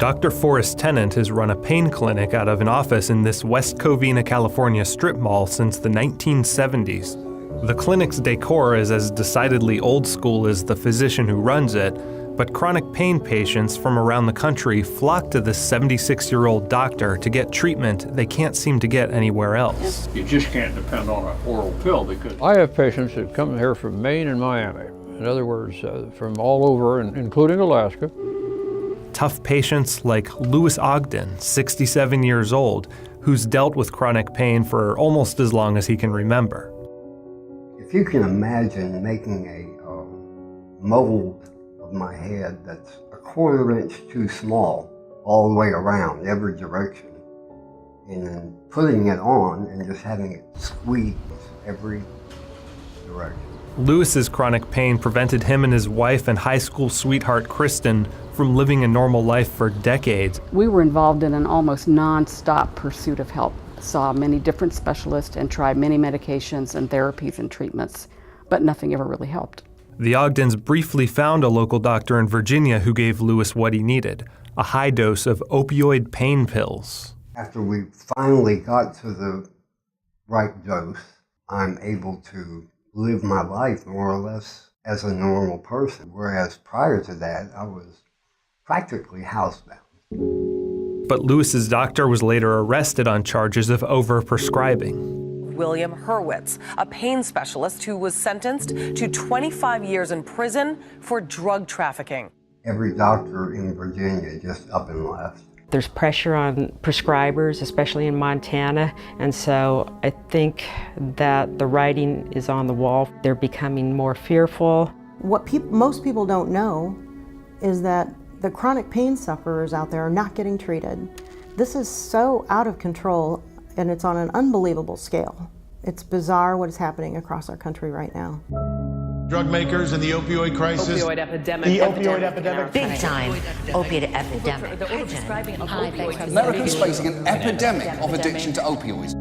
Dr. Forrest Tennant has run a pain clinic out of an office in this West Covina, California strip mall since the 1970s. The clinic's decor is as decidedly old school as the physician who runs it, but chronic pain patients from around the country flock to this 76-year-old doctor to get treatment they can't seem to get anywhere else. You just can't depend on an oral pill because... I have patients that come here from Maine and Miami. In other words, from all over, including Alaska. Tough patients like Louis Ogden, 67 years old, who's dealt with chronic pain for almost as long as he can remember. If you can imagine making a mold of my head that's a quarter inch too small all the way around, every direction, and then putting it on and just having it squeeze every direction. Louis's chronic pain prevented him and his wife and high school sweetheart Kristen from living a normal life for decades. We were involved in an almost non-stop pursuit of help. Saw many different specialists and tried many medications and therapies and treatments, but nothing ever really helped. The Ogdens briefly found a local doctor in Virginia who gave Louis what he needed, a high dose of opioid pain pills. After we finally got to the right dose, I'm able to live my life more or less as a normal person, whereas prior to that, I was practically housebound. But Louis's doctor was later arrested on charges of overprescribing. William Hurwitz, a pain specialist who was sentenced to 25 years in prison for drug trafficking. Every doctor in Virginia just up and left. There's pressure on prescribers, especially in Montana, and so I think that the writing is on the wall. They're becoming more fearful. What most people don't know is that the chronic pain sufferers out there are not getting treated. This is so out of control, and it's on an unbelievable scale. It's bizarre what is happening across our country right now. Drug makers and the opioid crisis. Opioid epidemic. The opioid epidemic. Big time opioid epidemic. Americans facing an epidemic of addiction to opioids.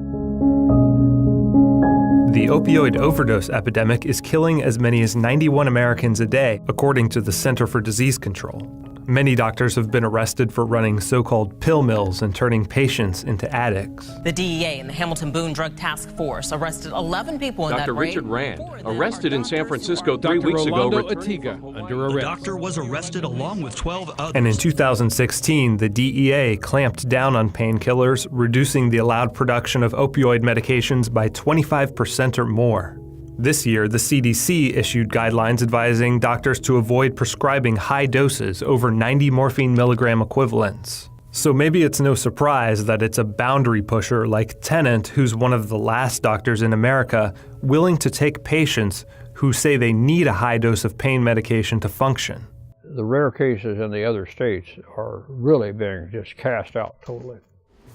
The opioid overdose epidemic is killing as many as 91 Americans a day, according to the Center for Disease Control. Many doctors have been arrested for running so-called pill mills and turning patients into addicts. The DEA and the Hamilton Boone Drug Task Force arrested 11 people in that raid. Dr. Richard Rand, arrested in San Francisco 3 weeks ago. Under arrest. The doctor was arrested along with 12 others. And in 2016, the DEA clamped down on painkillers, reducing the allowed production of opioid medications by 25% or more. This year, the CDC issued guidelines advising doctors to avoid prescribing high doses over 90 morphine milligram equivalents. So maybe it's no surprise that it's a boundary pusher like Tennant, who's one of the last doctors in America, willing to take patients who say they need a high dose of pain medication to function. The rare cases in the other states are really being just cast out totally.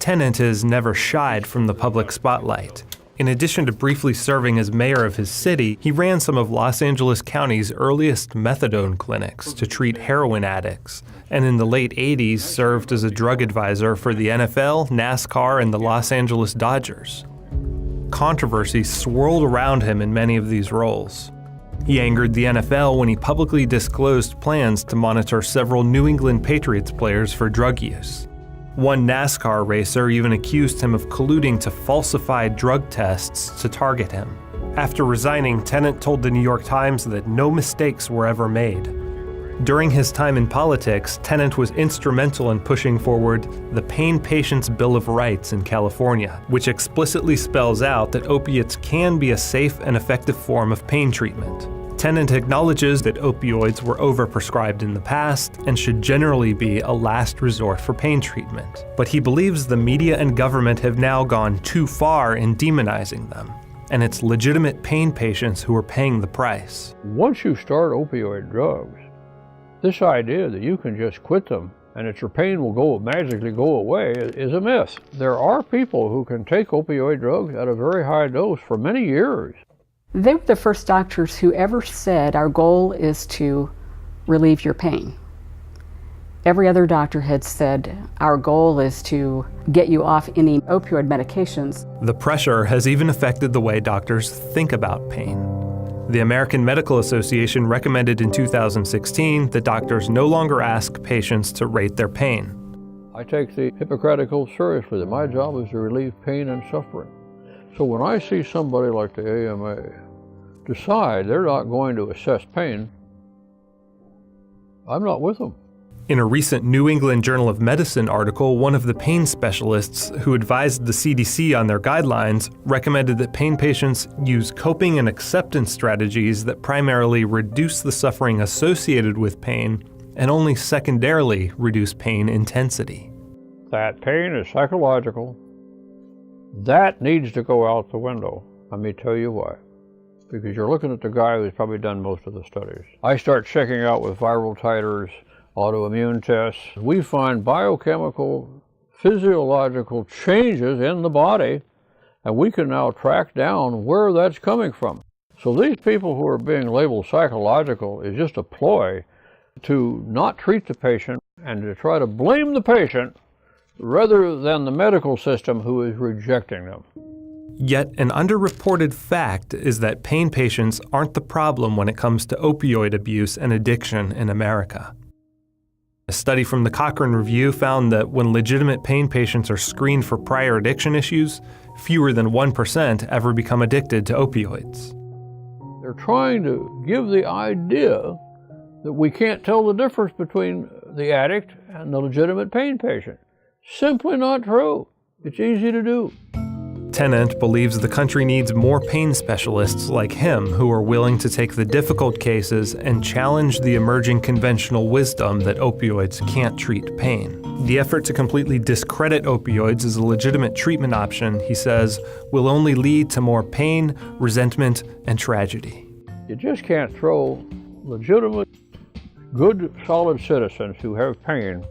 Tennant has never shied from the public spotlight. In addition to briefly serving as mayor of his city, he ran some of Los Angeles County's earliest methadone clinics to treat heroin addicts, and in the late 80s served as a drug advisor for the NFL, NASCAR, and the Los Angeles Dodgers. Controversy swirled around him in many of these roles. He angered the NFL when he publicly disclosed plans to monitor several New England Patriots players for drug use. One NASCAR racer even accused him of colluding to falsify drug tests to target him. After resigning, Tennant told the New York Times that no mistakes were ever made. During his time in politics, Tennant was instrumental in pushing forward the Pain Patients Bill of Rights in California, which explicitly spells out that opiates can be a safe and effective form of pain treatment. Tennant acknowledges that opioids were overprescribed in the past and should generally be a last resort for pain treatment. But he believes the media and government have now gone too far in demonizing them, and it's legitimate pain patients who are paying the price. Once you start opioid drugs, this idea that you can just quit them and that your pain will magically go away is a myth. There are people who can take opioid drugs at a very high dose for many years. They were the first doctors who ever said our goal is to relieve your pain. Every other doctor had said our goal is to get you off any opioid medications. The pressure has even affected the way doctors think about pain. The American Medical Association recommended in 2016 that doctors no longer ask patients to rate their pain. I take the Hippocratic Oath seriously that my job is to relieve pain and suffering. So when I see somebody like the AMA decide they're not going to assess pain, I'm not with them. In a recent New England Journal of Medicine article, one of the pain specialists who advised the CDC on their guidelines recommended that pain patients use coping and acceptance strategies that primarily reduce the suffering associated with pain and only secondarily reduce pain intensity. That pain is psychological. That needs to go out the window. Let me tell you why. Because you're looking at the guy who's probably done most of the studies. I start checking out with viral titers, autoimmune tests. We find biochemical, physiological changes in the body, and we can now track down where that's coming from. So these people who are being labeled psychological is just a ploy to not treat the patient and to try to blame the patient rather than the medical system who is rejecting them. Yet an underreported fact is that pain patients aren't the problem when it comes to opioid abuse and addiction in America. A study from the Cochrane Review found that when legitimate pain patients are screened for prior addiction issues, fewer than 1% ever become addicted to opioids. They're trying to give the idea that we can't tell the difference between the addict and the legitimate pain patient. Simply not true. It's easy to do. Tennant believes the country needs more pain specialists like him who are willing to take the difficult cases and challenge the emerging conventional wisdom that opioids can't treat pain. The effort to completely discredit opioids as a legitimate treatment option, he says, will only lead to more pain, resentment, and tragedy. You just can't throw legitimate, good, solid citizens who have pain,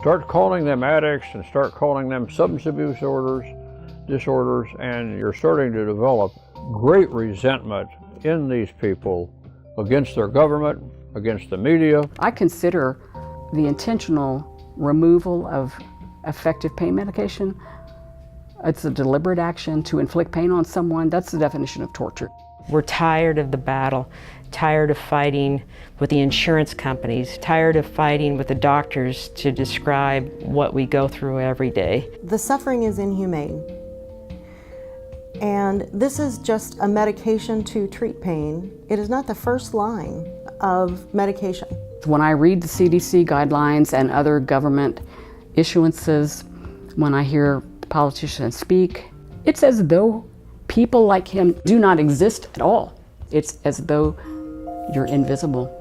start calling them addicts and start calling them substance abuse disorders, and you're starting to develop great resentment in these people against their government, against the media. I consider the intentional removal of effective pain medication, it's a deliberate action to inflict pain on someone. That's the definition of torture. We're tired of the battle, tired of fighting with the insurance companies, tired of fighting with the doctors to describe what we go through every day. The suffering is inhumane. And this is just a medication to treat pain. It is not the first line of medication. When I read the CDC guidelines and other government issuances, when I hear politicians speak, it's as though people like him do not exist at all. It's as though you're invisible.